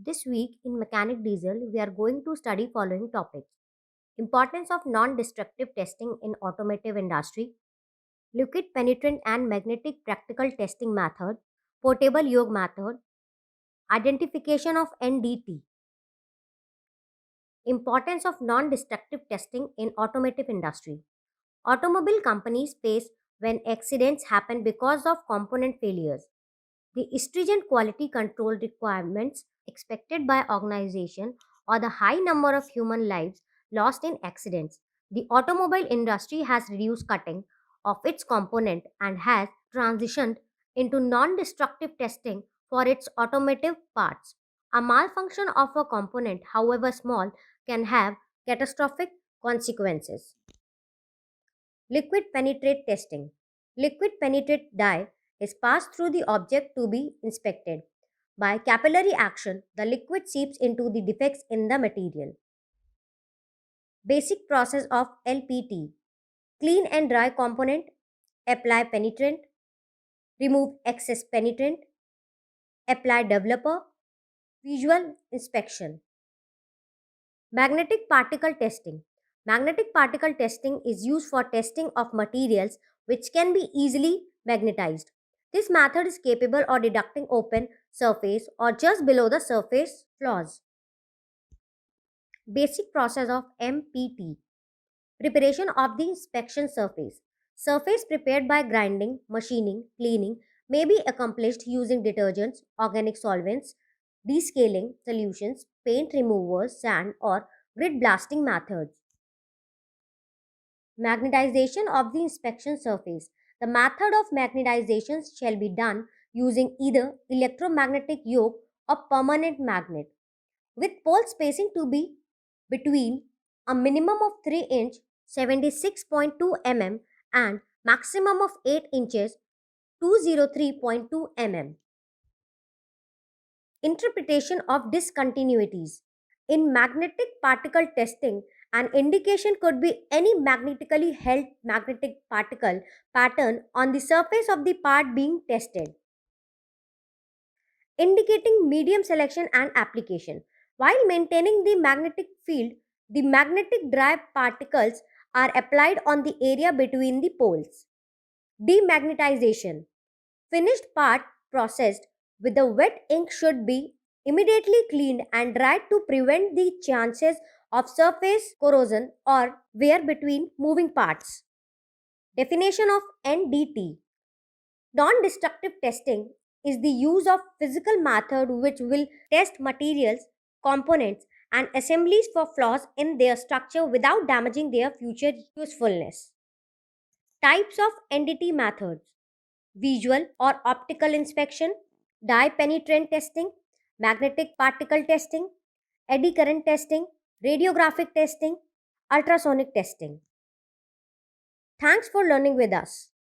This week in Mechanic Diesel, we are going to study following topics: importance of non-destructive testing in automotive industry, liquid penetrant and magnetic practical testing method, portable yoke method, identification of NDT, importance of non-destructive testing in automotive industry. Automobile companies face when accidents happen because of component failures. The stringent quality control requirements expected by organization or the high number of human lives lost in accidents. The automobile industry has reduced cutting of its component and has transitioned into non-destructive testing for its automotive parts. A malfunction of a component, however small, can have catastrophic consequences. Liquid penetrate testing. Liquid penetrate dye is passed through the object to be inspected. By capillary action, the liquid seeps into the defects in the material. Basic process of LPT: clean and dry component, apply penetrant, remove excess penetrant, apply developer, visual inspection. Magnetic particle testing. Magnetic particle testing is used for testing of materials which can be easily magnetized. This method is capable of detecting open surface or just below the surface flaws. Basic process of MPT: preparation of the inspection surface. Surface prepared by grinding, machining, cleaning may be accomplished using detergents, organic solvents, descaling solutions, paint removers, sand, or grid blasting methods. Magnetization of the inspection surface. The method of magnetization shall be done using either electromagnetic yoke or permanent magnet, with pole spacing to be between a minimum of 3 inch 76.2 mm and maximum of 8 inches 203.2 mm. Interpretation of discontinuities. In magnetic particle testing, an indication could be any magnetically held magnetic particle pattern on the surface of the part being tested, indicating medium selection and application. While maintaining the magnetic field, the magnetic dry particles are applied on the area between the poles. Demagnetization. Finished part processed with the wet ink should be immediately cleaned and dried to prevent the chances of surface corrosion or wear between moving parts. Definition of NDT. Non-destructive testing is the use of physical method which will test materials, components, and assemblies for flaws in their structure without damaging their future usefulness. Types of NDT methods: visual or optical inspection, dye penetrant testing, magnetic particle testing, eddy current testing, radiographic testing, ultrasonic testing. Thanks for learning with us.